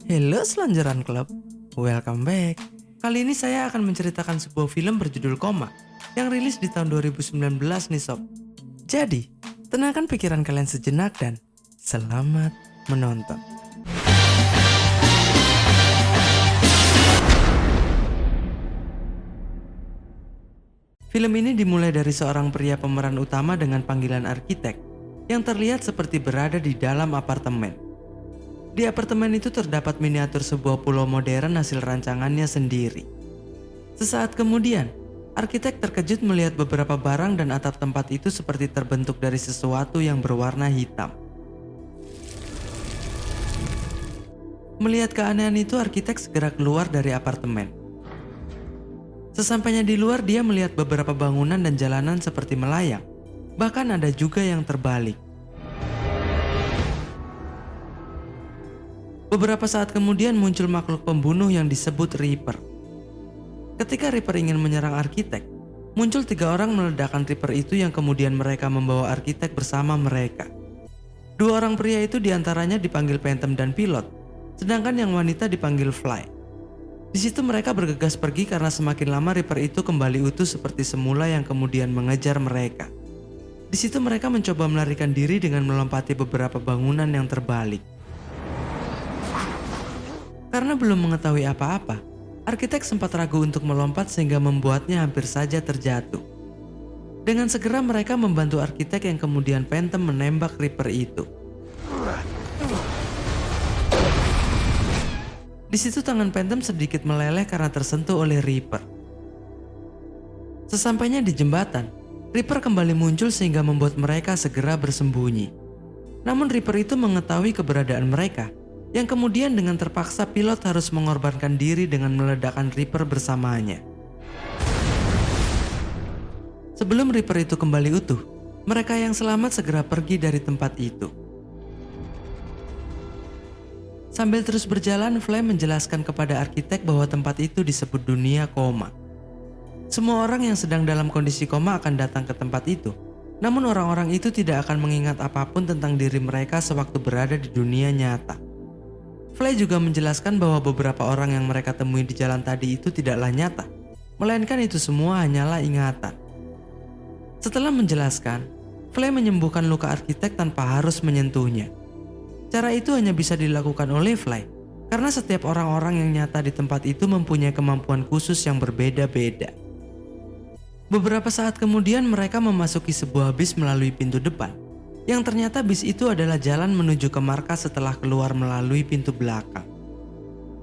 Hello Selanjaran Club, welcome back. Kali ini saya akan menceritakan sebuah film berjudul Koma yang rilis di tahun 2019 nih sob. Jadi, tenangkan pikiran kalian sejenak dan selamat menonton. Film ini dimulai dari seorang pria pemeran utama dengan panggilan arsitek yang terlihat seperti berada di dalam apartemen. Di apartemen itu terdapat miniatur sebuah pulau modern hasil rancangannya sendiri. Sesaat kemudian, arsitek terkejut melihat beberapa barang dan atap tempat itu seperti terbentuk dari sesuatu yang berwarna hitam. Melihat keanehan itu, arsitek segera keluar dari apartemen. Sesampainya di luar, dia melihat beberapa bangunan dan jalanan seperti melayang. Bahkan ada juga yang terbalik. Beberapa saat kemudian muncul makhluk pembunuh yang disebut Reaper. Ketika Reaper ingin menyerang arsitek, muncul 3 orang meledakkan Reaper itu yang kemudian mereka membawa arsitek bersama mereka. 2 orang pria itu diantaranya dipanggil Phantom dan Pilot, sedangkan yang wanita dipanggil Fly. Di situ mereka bergegas pergi karena semakin lama Reaper itu kembali utuh seperti semula yang kemudian mengejar mereka. Di situ mereka mencoba melarikan diri dengan melompati beberapa bangunan yang terbalik. Karena belum mengetahui apa-apa, arsitek sempat ragu untuk melompat sehingga membuatnya hampir saja terjatuh. Dengan segera mereka membantu arsitek yang kemudian Phantom menembak Reaper itu. Di situ tangan Phantom sedikit meleleh karena tersentuh oleh Reaper. Sesampainya di jembatan, Reaper kembali muncul sehingga membuat mereka segera bersembunyi. Namun Reaper itu mengetahui keberadaan mereka, yang kemudian dengan terpaksa Pilot harus mengorbankan diri dengan meledakkan Reaper bersamanya. Sebelum Reaper itu kembali utuh, mereka yang selamat segera pergi dari tempat itu. Sambil terus berjalan, Fly menjelaskan kepada arsitek bahwa tempat itu disebut dunia koma. Semua orang yang sedang dalam kondisi koma akan datang ke tempat itu, namun orang-orang itu tidak akan mengingat apapun tentang diri mereka sewaktu berada di dunia nyata. Fly juga menjelaskan bahwa beberapa orang yang mereka temui di jalan tadi itu tidaklah nyata, melainkan itu semua hanyalah ingatan. Setelah menjelaskan, Fly menyembuhkan luka arsitek tanpa harus menyentuhnya. Cara itu hanya bisa dilakukan oleh Fly, karena setiap orang-orang yang nyata di tempat itu mempunyai kemampuan khusus yang berbeda-beda. Beberapa saat kemudian mereka memasuki sebuah bis melalui pintu depan, yang ternyata bis itu adalah jalan menuju ke markas setelah keluar melalui pintu belakang.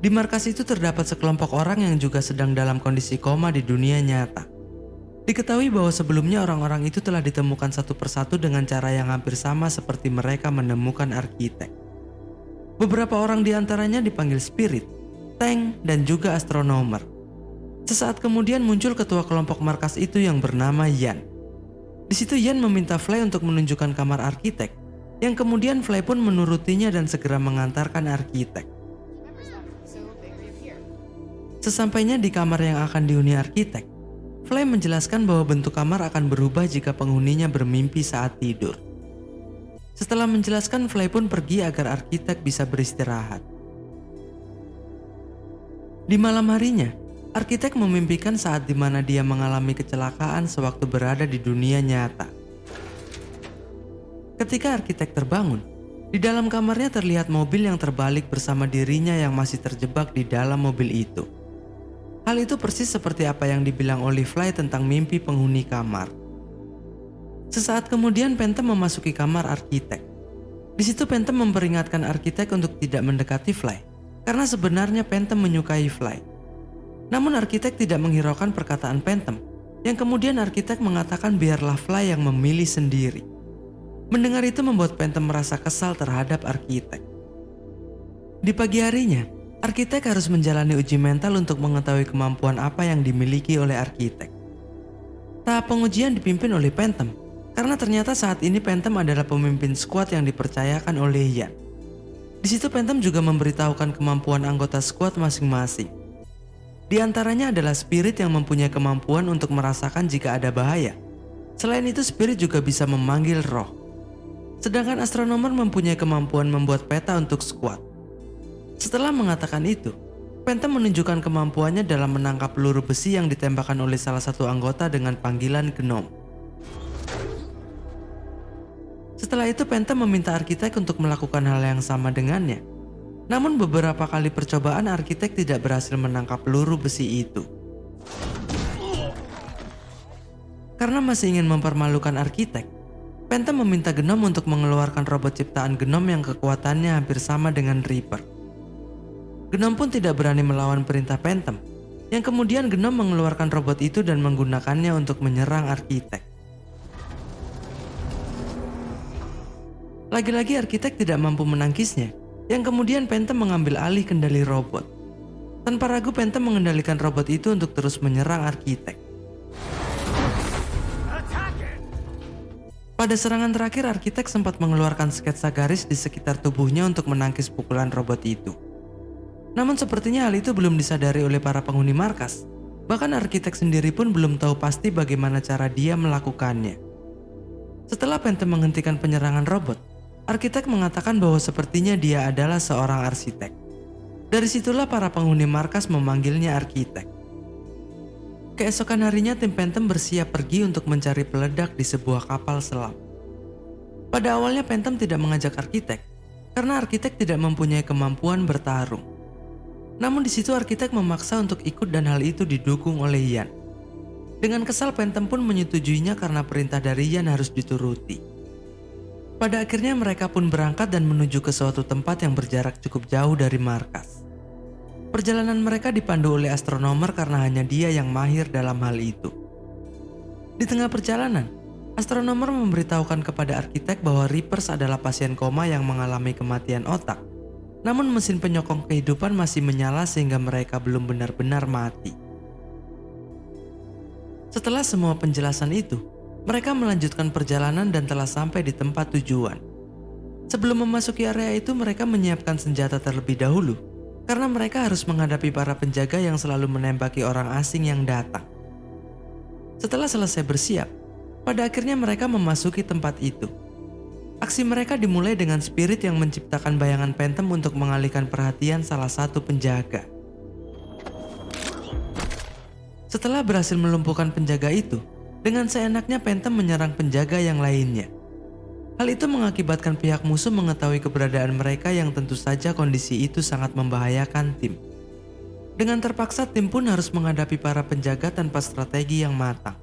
Di markas itu terdapat sekelompok orang yang juga sedang dalam kondisi koma di dunia nyata. Diketahui bahwa sebelumnya orang-orang itu telah ditemukan satu persatu dengan cara yang hampir sama seperti mereka menemukan arsitek. Beberapa orang diantaranya dipanggil Spirit, Tank, dan juga Astronomer. Sesaat kemudian muncul ketua kelompok markas itu yang bernama Yan. Di situ Yan meminta Fly untuk menunjukkan kamar arsitek, yang kemudian Fly pun menurutinya dan segera mengantarkan arsitek. Sesampainya di kamar yang akan dihuni arsitek, Fly menjelaskan bahwa bentuk kamar akan berubah jika penghuninya bermimpi saat tidur. Setelah menjelaskan, Fly pun pergi agar arsitek bisa beristirahat. Di malam harinya, arsitek memimpikan saat di mana dia mengalami kecelakaan sewaktu berada di dunia nyata. Ketika arsitek terbangun, di dalam kamarnya terlihat mobil yang terbalik bersama dirinya yang masih terjebak di dalam mobil itu. Hal itu persis seperti apa yang dibilang oleh Fly tentang mimpi penghuni kamar. Sesaat kemudian Phantom memasuki kamar arsitek. Di situ Phantom memperingatkan arsitek untuk tidak mendekati Fly, karena sebenarnya Phantom menyukai Fly. Namun arsitek tidak menghiraukan perkataan Phantom, yang kemudian arsitek mengatakan biarlah Fly yang memilih sendiri. Mendengar itu membuat Phantom merasa kesal terhadap arsitek. Di pagi harinya, arsitek harus menjalani uji mental untuk mengetahui kemampuan apa yang dimiliki oleh arsitek. Tahap pengujian dipimpin oleh Phantom, karena ternyata saat ini Phantom adalah pemimpin skuad yang dipercayakan oleh Yan. Di situ Phantom juga memberitahukan kemampuan anggota skuad masing-masing. Di antaranya adalah Spirit yang mempunyai kemampuan untuk merasakan jika ada bahaya. Selain itu, Spirit juga bisa memanggil roh. Sedangkan Astronomer mempunyai kemampuan membuat peta untuk skuad. Setelah mengatakan itu, Phantom menunjukkan kemampuannya dalam menangkap peluru besi yang ditembakkan oleh salah satu anggota dengan panggilan Gnome. Setelah itu Phantom meminta arsitek untuk melakukan hal yang sama dengannya. Namun beberapa kali percobaan arsitek tidak berhasil menangkap peluru besi itu. Karena masih ingin mempermalukan arsitek, Phantom meminta Gnome untuk mengeluarkan robot ciptaan Gnome yang kekuatannya hampir sama dengan Reaper. Gnome pun tidak berani melawan perintah Phantom, yang kemudian Gnome mengeluarkan robot itu dan menggunakannya untuk menyerang arsitek. Lagi-lagi arsitek tidak mampu menangkisnya, yang kemudian Phantom mengambil alih kendali robot. Tanpa ragu Phantom mengendalikan robot itu untuk terus menyerang arsitek. Pada serangan terakhir, arsitek sempat mengeluarkan sketsa garis di sekitar tubuhnya untuk menangkis pukulan robot itu. Namun sepertinya hal itu belum disadari oleh para penghuni markas. Bahkan arsitek sendiri pun belum tahu pasti bagaimana cara dia melakukannya. Setelah Phantom menghentikan penyerangan robot, arsitek mengatakan bahwa sepertinya dia adalah seorang arsitek. Dari situlah para penghuni markas memanggilnya arsitek. Keesokan harinya tim Phantom bersiap pergi untuk mencari peledak di sebuah kapal selam. Pada awalnya Phantom tidak mengajak arsitek karena arsitek tidak mempunyai kemampuan bertarung. Namun di situ arsitek memaksa untuk ikut dan hal itu didukung oleh Ian. Dengan kesal Phantom pun menyetujuinya karena perintah dari Ian harus dituruti. Pada akhirnya mereka pun berangkat dan menuju ke suatu tempat yang berjarak cukup jauh dari markas. Perjalanan mereka dipandu oleh astronomer karena hanya dia yang mahir dalam hal itu. Di tengah perjalanan, astronomer memberitahukan kepada arsitek bahwa Reapers adalah pasien koma yang mengalami kematian otak. Namun mesin penyokong kehidupan masih menyala sehingga mereka belum benar-benar mati. Setelah semua penjelasan itu, mereka melanjutkan perjalanan dan telah sampai di tempat tujuan. Sebelum memasuki area itu, mereka menyiapkan senjata terlebih dahulu karena mereka harus menghadapi para penjaga yang selalu menembaki orang asing yang datang. Setelah selesai bersiap, pada akhirnya mereka memasuki tempat itu. Aksi mereka dimulai dengan spirit yang menciptakan bayangan Phantom untuk mengalihkan perhatian salah satu penjaga. Setelah berhasil melumpuhkan penjaga itu, dengan seenaknya Phantom menyerang penjaga yang lainnya. Hal itu mengakibatkan pihak musuh mengetahui keberadaan mereka yang tentu saja kondisi itu sangat membahayakan tim. Dengan terpaksa tim pun harus menghadapi para penjaga tanpa strategi yang matang.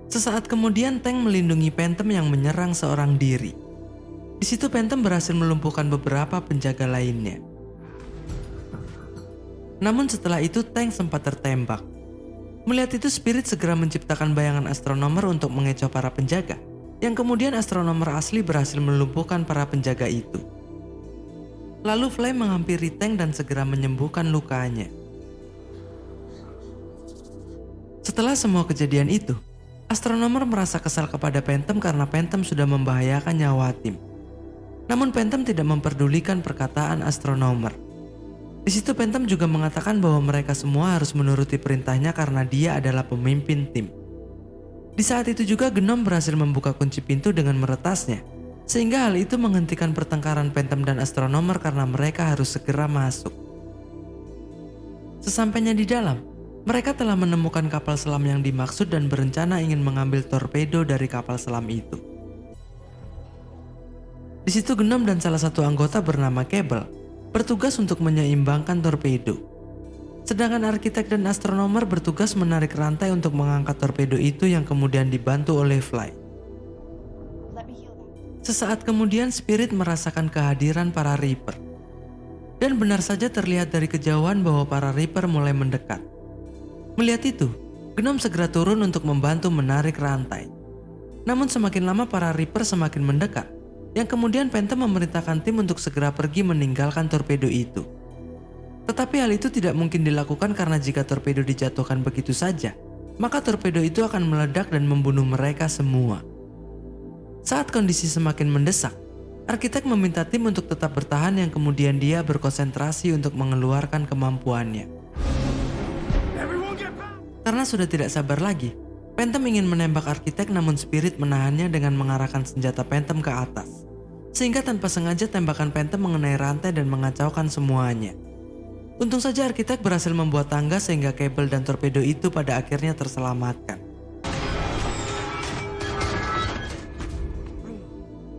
Sesaat kemudian tank melindungi Phantom yang menyerang seorang diri. Di situ Phantom berhasil melumpuhkan beberapa penjaga lainnya. Namun setelah itu tank sempat tertembak. Melihat itu Spirit segera menciptakan bayangan astronomer untuk mengecoh para penjaga, yang kemudian astronomer asli berhasil melumpuhkan para penjaga itu. Lalu Flame menghampiri tank dan segera menyembuhkan lukanya. Setelah semua kejadian itu, astronomer merasa kesal kepada Phantom karena Phantom sudah membahayakan nyawa tim. Namun Phantom tidak memperdulikan perkataan astronomer. Di situ Phantom juga mengatakan bahwa mereka semua harus menuruti perintahnya karena dia adalah pemimpin tim. Di saat itu juga Gnome berhasil membuka kunci pintu dengan meretasnya, sehingga hal itu menghentikan pertengkaran Phantom dan astronomer karena mereka harus segera masuk. Sesampainya di dalam, mereka telah menemukan kapal selam yang dimaksud dan berencana ingin mengambil torpedo dari kapal selam itu. Di situ Gnome dan salah satu anggota bernama Cable bertugas untuk menyeimbangkan torpedo. Sedangkan arsitek dan astronomer bertugas menarik rantai untuk mengangkat torpedo itu yang kemudian dibantu oleh Fly. Sesaat kemudian Spirit merasakan kehadiran para Reaper. Dan benar saja terlihat dari kejauhan bahwa para Reaper mulai mendekat. Melihat itu, Gnome segera turun untuk membantu menarik rantai. Namun semakin lama para Reaper semakin mendekat, yang kemudian Phantom memerintahkan tim untuk segera pergi meninggalkan torpedo itu. Tetapi hal itu tidak mungkin dilakukan karena jika torpedo dijatuhkan begitu saja, maka torpedo itu akan meledak dan membunuh mereka semua. Saat kondisi semakin mendesak, arsitek meminta tim untuk tetap bertahan yang kemudian dia berkonsentrasi untuk mengeluarkan kemampuannya. Karena sudah tidak sabar lagi, Phantom ingin menembak arsitek namun Spirit menahannya dengan mengarahkan senjata Phantom ke atas. sehingga tanpa sengaja tembakan Phantom mengenai rantai dan mengacaukan semuanya. Untung saja arsitek berhasil membuat tangga sehingga kabel dan torpedo itu pada akhirnya terselamatkan.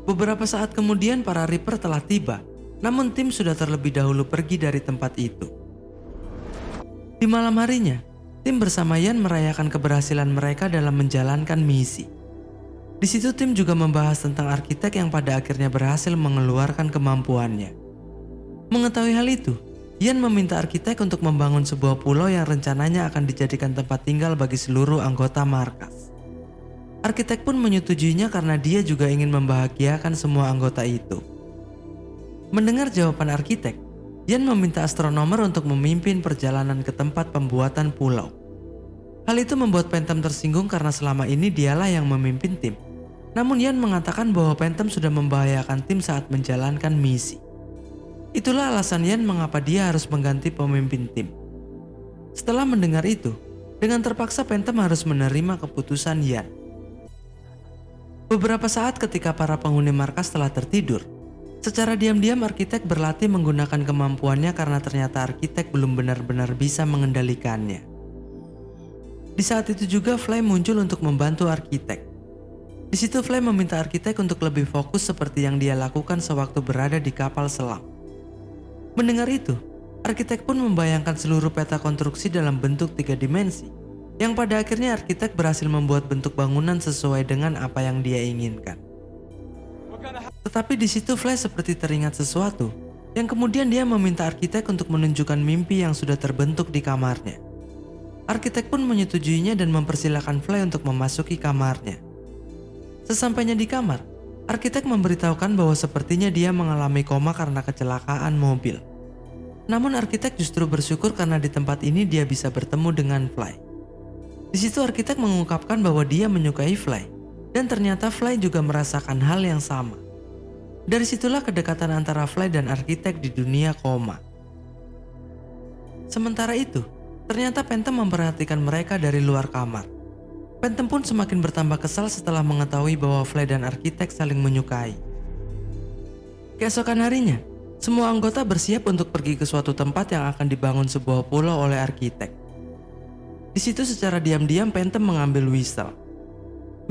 Beberapa saat kemudian para Reaper telah tiba, namun tim sudah terlebih dahulu pergi dari tempat itu. Di malam harinya, tim bersama Yan merayakan keberhasilan mereka dalam menjalankan misi. Di situ tim juga membahas tentang arsitek yang pada akhirnya berhasil mengeluarkan kemampuannya. Mengetahui hal itu, Yan meminta arsitek untuk membangun sebuah pulau yang rencananya akan dijadikan tempat tinggal bagi seluruh anggota markas. Arsitek pun menyetujuinya karena dia juga ingin membahagiakan semua anggota itu. Mendengar jawaban arsitek, Yan meminta astronomer untuk memimpin perjalanan ke tempat pembuatan pulau. Hal itu membuat Phantom tersinggung karena selama ini dialah yang memimpin tim. Namun Yan mengatakan bahwa Phantom sudah membahayakan tim saat menjalankan misi. Itulah alasan Yan mengapa dia harus mengganti pemimpin tim. Setelah mendengar itu, dengan terpaksa Phantom harus menerima keputusan Yan. Beberapa saat ketika para penghuni markas telah tertidur, secara diam-diam arsitek berlatih menggunakan kemampuannya karena ternyata arsitek belum benar-benar bisa mengendalikannya. Di saat itu juga Fly muncul untuk membantu arsitek. Di situ Fly meminta arsitek untuk lebih fokus seperti yang dia lakukan sewaktu berada di kapal selam. Mendengar itu, arsitek pun membayangkan seluruh peta konstruksi dalam bentuk 3 dimensi, yang pada akhirnya arsitek berhasil membuat bentuk bangunan sesuai dengan apa yang dia inginkan. Tetapi di situ Fly seperti teringat sesuatu, yang kemudian dia meminta arsitek untuk menunjukkan mimpi yang sudah terbentuk di kamarnya. Arsitek pun menyetujuinya dan mempersilahkan Fly untuk memasuki kamarnya. Sesampainya di kamar, arsitek memberitahukan bahwa sepertinya dia mengalami koma karena kecelakaan mobil. Namun arsitek justru bersyukur karena di tempat ini dia bisa bertemu dengan Fly. Di situ arsitek mengungkapkan bahwa dia menyukai Fly, dan ternyata Fly juga merasakan hal yang sama. Dari situlah kedekatan antara Fly dan arsitek di dunia koma. Sementara itu, ternyata Phantom memperhatikan mereka dari luar kamar. Phantom pun semakin bertambah kesal setelah mengetahui bahwa Fly dan arsitek saling menyukai. Keesokan harinya, semua anggota bersiap untuk pergi ke suatu tempat yang akan dibangun sebuah pulau oleh arsitek. Di situ secara diam-diam Phantom mengambil whistle.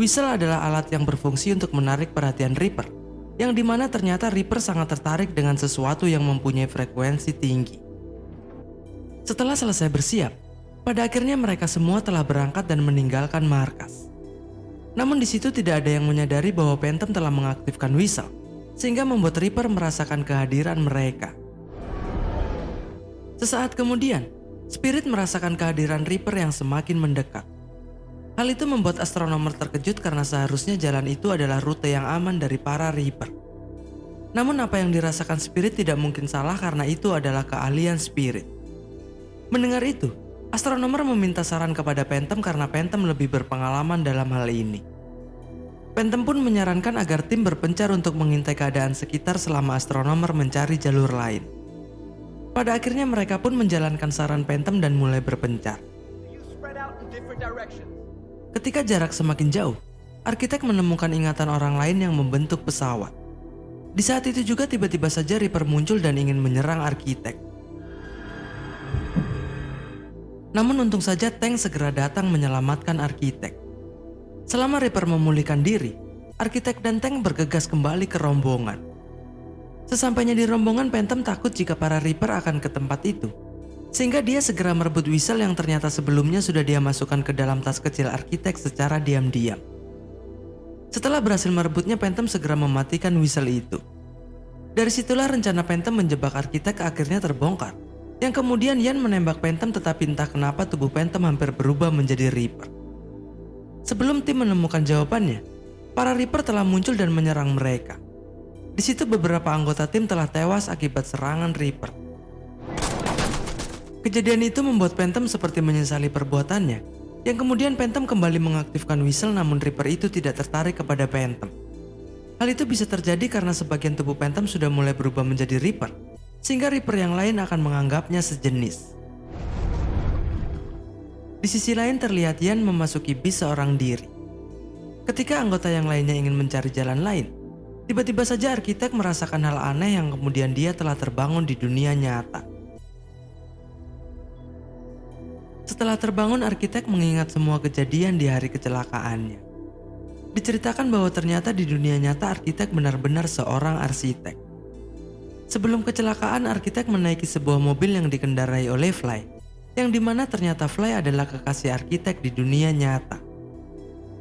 Whistle adalah alat yang berfungsi untuk menarik perhatian Reaper, yang dimana ternyata Reaper sangat tertarik dengan sesuatu yang mempunyai frekuensi tinggi. Setelah selesai bersiap, pada akhirnya mereka semua telah berangkat dan meninggalkan markas. Namun di situ tidak ada yang menyadari bahwa Phantom telah mengaktifkan whistle, sehingga membuat Reaper merasakan kehadiran mereka. Sesaat kemudian, Spirit merasakan kehadiran Reaper yang semakin mendekat. Hal itu membuat astronomer terkejut karena seharusnya jalan itu adalah rute yang aman dari para Reaper. Namun apa yang dirasakan Spirit tidak mungkin salah karena itu adalah keahlian Spirit. Mendengar itu, astronomer meminta saran kepada Phantom karena Phantom lebih berpengalaman dalam hal ini. Phantom pun menyarankan agar tim berpencar untuk mengintai keadaan sekitar selama astronomer mencari jalur lain. Pada akhirnya mereka pun menjalankan saran Phantom dan mulai berpencar. Ketika jarak semakin jauh, arsitek menemukan ingatan orang lain yang membentuk pesawat. Di saat itu juga tiba-tiba saja Reaper muncul dan ingin menyerang arsitek. Namun untung saja tank segera datang menyelamatkan arsitek. Selama Reaper memulihkan diri, arsitek dan tank bergegas kembali ke rombongan. Sesampainya di rombongan, Phantom takut jika para Reaper akan ke tempat itu. Sehingga dia segera merebut whistle yang ternyata sebelumnya sudah dia masukkan ke dalam tas kecil arsitek secara diam-diam. Setelah berhasil merebutnya, Phantom segera mematikan whistle itu. Dari situlah rencana Phantom menjebak arsitek akhirnya terbongkar. Yang kemudian Yan menembak Phantom tetapi entah kenapa tubuh Phantom hampir berubah menjadi Reaper. Sebelum tim menemukan jawabannya, para Reaper telah muncul dan menyerang mereka. Di situ beberapa anggota tim telah tewas akibat serangan Reaper. Kejadian itu membuat Phantom seperti menyesali perbuatannya, yang kemudian Phantom kembali mengaktifkan whistle namun Reaper itu tidak tertarik kepada Phantom. Hal itu bisa terjadi karena sebagian tubuh Phantom sudah mulai berubah menjadi Reaper, sehingga Reaper yang lain akan menganggapnya sejenis. Di sisi lain terlihat Yan memasuki bis seorang diri. Ketika anggota yang lainnya ingin mencari jalan lain, Tiba-tiba saja arsitek merasakan hal aneh yang kemudian dia telah terbangun di dunia nyata. Setelah terbangun, arsitek mengingat semua kejadian di hari kecelakaannya. Diceritakan bahwa ternyata di dunia nyata arsitek benar-benar seorang arsitek. Sebelum kecelakaan, arsitek menaiki sebuah mobil yang dikendarai oleh Fly, yang dimana ternyata Fly adalah kekasih arsitek di dunia nyata.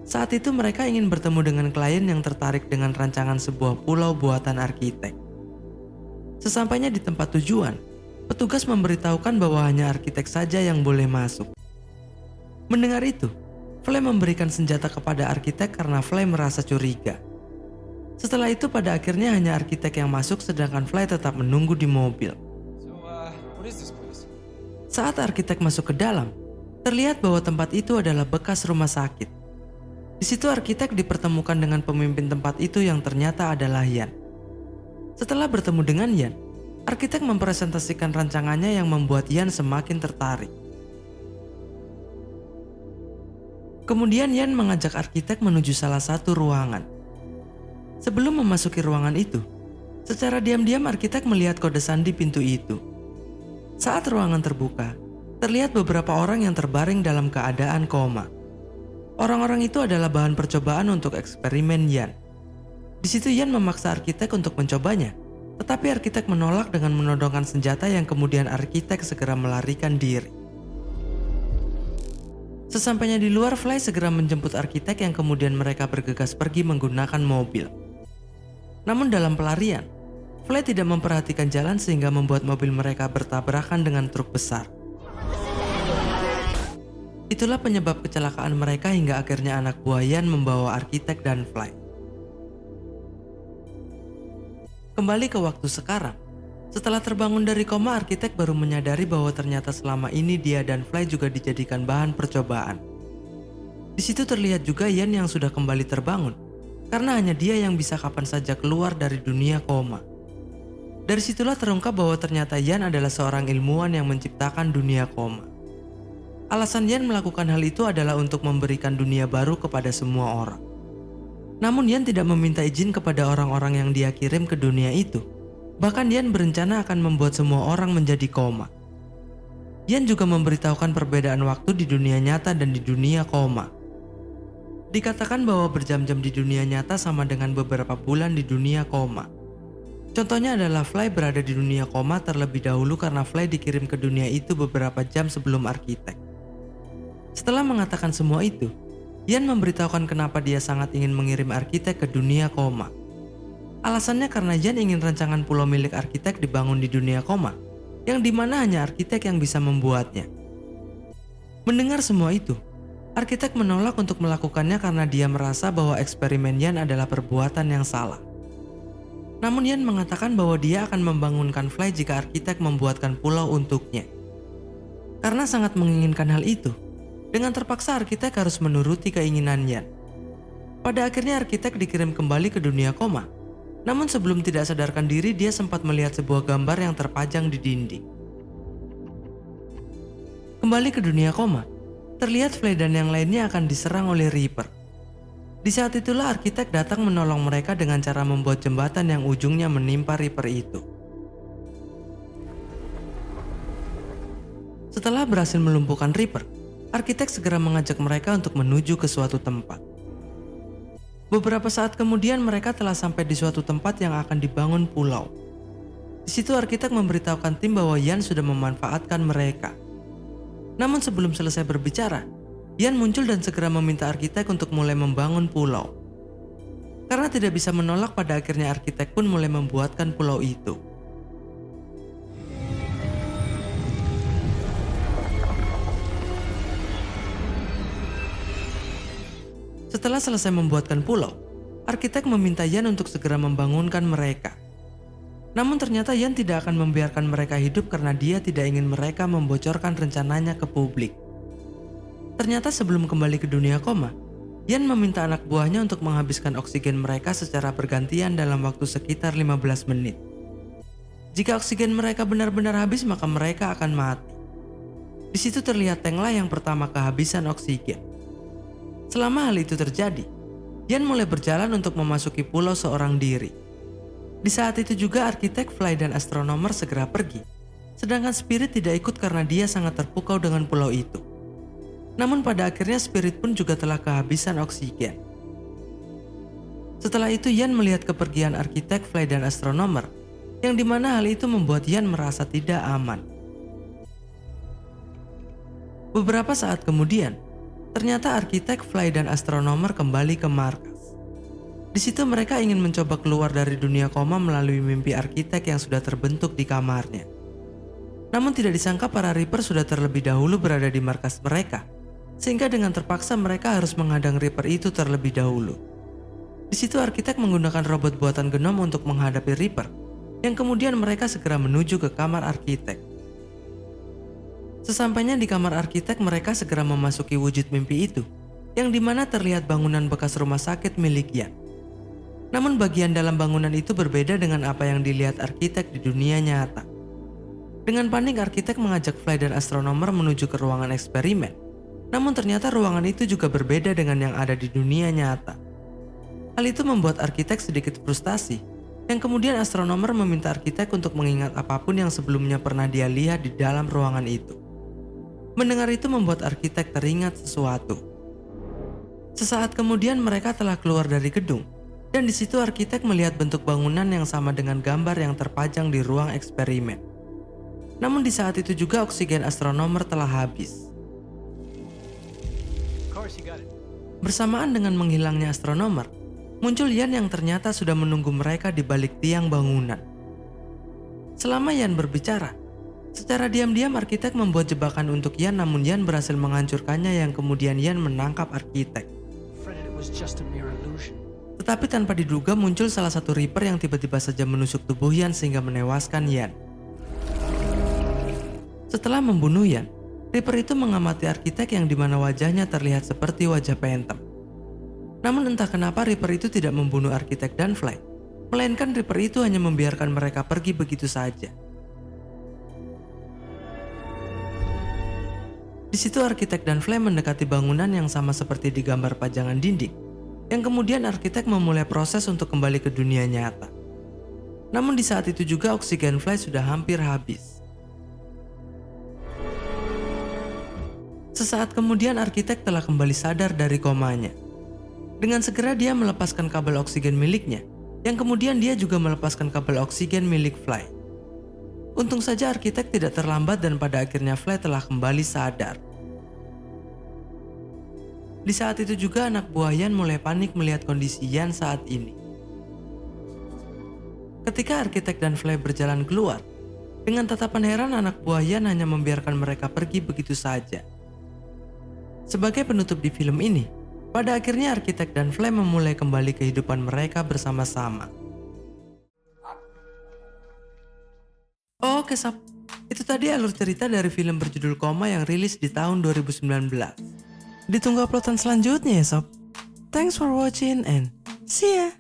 Saat itu mereka ingin bertemu dengan klien yang tertarik dengan rancangan sebuah pulau buatan arsitek. Sesampainya di tempat tujuan, petugas memberitahukan bahwa hanya arsitek saja yang boleh masuk. Mendengar itu, Fly memberikan senjata kepada arsitek karena Fly merasa curiga. Setelah itu pada akhirnya hanya arsitek yang masuk sedangkan Fly tetap menunggu di mobil. Saat arsitek masuk ke dalam, terlihat bahwa tempat itu adalah bekas rumah sakit. Di situ arsitek dipertemukan dengan pemimpin tempat itu yang ternyata adalah Yan. Setelah bertemu dengan Yan, arsitek mempresentasikan rancangannya yang membuat Yan semakin tertarik. Kemudian Yan mengajak arsitek menuju salah satu ruangan. Sebelum memasuki ruangan itu, secara diam-diam arsitek melihat kode sandi pintu itu. Saat ruangan terbuka, terlihat beberapa orang yang terbaring dalam keadaan koma. Orang-orang itu adalah bahan percobaan untuk eksperimen Yan. Di situ Yan memaksa arsitek untuk mencobanya, tetapi arsitek menolak dengan menodongkan senjata yang kemudian arsitek segera melarikan diri. Sesampainya di luar, Fly segera menjemput arsitek yang kemudian mereka bergegas pergi menggunakan mobil. Namun dalam pelarian, Fly tidak memperhatikan jalan sehingga membuat mobil mereka bertabrakan dengan truk besar. Itulah penyebab kecelakaan mereka hingga akhirnya anak buah Yan membawa arsitek dan Fly. Kembali ke waktu sekarang. Setelah terbangun dari koma, arsitek baru menyadari bahwa ternyata selama ini dia dan Fly juga dijadikan bahan percobaan. Di situ terlihat juga Yan yang sudah kembali terbangun, karena hanya dia yang bisa kapan saja keluar dari dunia koma. Dari situlah terungkap bahwa ternyata Yan adalah seorang ilmuwan yang menciptakan dunia koma. Alasan Yan melakukan hal itu adalah untuk memberikan dunia baru kepada semua orang. Namun Yan tidak meminta izin kepada orang-orang yang dia kirim ke dunia itu. Bahkan Yan berencana akan membuat semua orang menjadi koma. Yan juga memberitahukan perbedaan waktu di dunia nyata dan di dunia koma. Dikatakan bahwa berjam-jam di dunia nyata sama dengan beberapa bulan di dunia koma. Contohnya adalah Fly berada di dunia koma terlebih dahulu karena Fly dikirim ke dunia itu beberapa jam sebelum arsitek. Setelah mengatakan semua itu, Yan memberitahukan kenapa dia sangat ingin mengirim arsitek ke dunia koma. Alasannya karena Yan ingin rancangan pulau milik arsitek dibangun di dunia koma, yang dimana hanya arsitek yang bisa membuatnya. Mendengar semua itu, arsitek menolak untuk melakukannya karena dia merasa bahwa eksperimen Yan adalah perbuatan yang salah. Namun Yan mengatakan bahwa dia akan membangunkan Fly jika arsitek membuatkan pulau untuknya. Karena sangat menginginkan hal itu, dengan terpaksa arsitek harus menuruti keinginan Yan. Pada akhirnya arsitek dikirim kembali ke dunia koma. Namun sebelum tidak sadarkan diri, dia sempat melihat sebuah gambar yang terpajang di dinding. Kembali ke dunia koma, terlihat Fly dan yang lainnya akan diserang oleh Reaper. Di saat itulah arsitek datang menolong mereka dengan cara membuat jembatan yang ujungnya menimpa Reaper itu. Setelah berhasil melumpuhkan Reaper, arsitek segera mengajak mereka untuk menuju ke suatu tempat. Beberapa saat kemudian mereka telah sampai di suatu tempat yang akan dibangun pulau. Di situ arsitek memberitahukan tim bahwa Yan sudah memanfaatkan mereka. Namun sebelum selesai berbicara, Yan muncul dan segera meminta arsitek untuk mulai membangun pulau. Karena tidak bisa menolak, pada akhirnya arsitek pun mulai membuatkan pulau itu. Setelah selesai membuatkan pulau, arsitek meminta Yan untuk segera membangunkan mereka. Namun ternyata Yan tidak akan membiarkan mereka hidup karena dia tidak ingin mereka membocorkan rencananya ke publik. Ternyata sebelum kembali ke dunia koma, Yan meminta anak buahnya untuk menghabiskan oksigen mereka secara bergantian dalam waktu sekitar 15 menit. Jika oksigen mereka benar-benar habis, maka mereka akan mati. Di situ terlihat Tenglah yang pertama kehabisan oksigen. Selama hal itu terjadi, Yan mulai berjalan untuk memasuki pulau seorang diri. Di saat itu juga arsitek Fly dan astronomer segera pergi, sedangkan Spirit tidak ikut karena dia sangat terpukau dengan pulau itu. Namun pada akhirnya Spirit pun juga telah kehabisan oksigen. Setelah itu Yan melihat kepergian arsitek Fly dan astronomer, yang dimana hal itu membuat Yan merasa tidak aman. Beberapa saat kemudian, ternyata arsitek Fly dan astronomer kembali ke markas. Di situ mereka ingin mencoba keluar dari dunia koma melalui mimpi arsitek yang sudah terbentuk di kamarnya. Namun tidak disangka para Reaper sudah terlebih dahulu berada di markas mereka, sehingga dengan terpaksa mereka harus menghadang Reaper itu terlebih dahulu. Di situ arsitek menggunakan robot buatan Genom untuk menghadapi Reaper, yang kemudian mereka segera menuju ke kamar arsitek. Sesampainya di kamar arsitek, mereka segera memasuki wujud mimpi itu, yang dimana terlihat bangunan bekas rumah sakit milik Yan. Namun bagian dalam bangunan itu berbeda dengan apa yang dilihat arsitek di dunia nyata. Dengan panik, arsitek mengajak Fly dan astronomer menuju ke ruangan eksperimen. Namun ternyata ruangan itu juga berbeda dengan yang ada di dunia nyata. Hal itu membuat arsitek sedikit frustasi, yang kemudian astronomer meminta arsitek untuk mengingat apapun yang sebelumnya pernah dia lihat di dalam ruangan itu. Mendengar itu membuat arsitek teringat sesuatu. Sesaat kemudian mereka telah keluar dari gedung, dan di situ arsitek melihat bentuk bangunan yang sama dengan gambar yang terpajang di ruang eksperimen. Namun di saat itu juga oksigen astronomer telah habis. Bersamaan dengan menghilangnya astronomer, muncul Yan yang ternyata sudah menunggu mereka di balik tiang bangunan. Selama Yan berbicara, secara diam-diam arsitek membuat jebakan untuk Yan, namun Yan berhasil menghancurkannya yang kemudian Yan menangkap arsitek. Tetapi tanpa diduga muncul salah satu Reaper yang tiba-tiba saja menusuk tubuh Yan sehingga menewaskan Yan. Setelah membunuh Yan, Reaper itu mengamati arsitek yang dimana wajahnya terlihat seperti wajah Phantom. Namun entah kenapa Reaper itu tidak membunuh arsitek dan Fly, melainkan Reaper itu hanya membiarkan mereka pergi begitu saja. Di situ arsitek dan Fly mendekati bangunan yang sama seperti di gambar pajangan dinding, yang kemudian arsitek memulai proses untuk kembali ke dunia nyata. Namun di saat itu juga oksigen Fly sudah hampir habis. Sesaat kemudian arsitek telah kembali sadar dari komanya. Dengan segera dia melepaskan kabel oksigen miliknya, yang kemudian dia juga melepaskan kabel oksigen milik Fly. Untung saja arsitek tidak terlambat dan pada akhirnya Fly telah kembali sadar. Di saat itu juga anak buah Yan mulai panik melihat kondisi Yan saat ini. Ketika arsitek dan Fly berjalan keluar, dengan tatapan heran anak buah Yan hanya membiarkan mereka pergi begitu saja. Sebagai penutup di film ini, pada akhirnya arsitek dan Fly memulai kembali kehidupan mereka bersama-sama. Oke sob, itu tadi alur cerita dari film berjudul Koma yang rilis di tahun 2019. Ditunggu uploadan selanjutnya ya sob. Thanks for watching and see ya.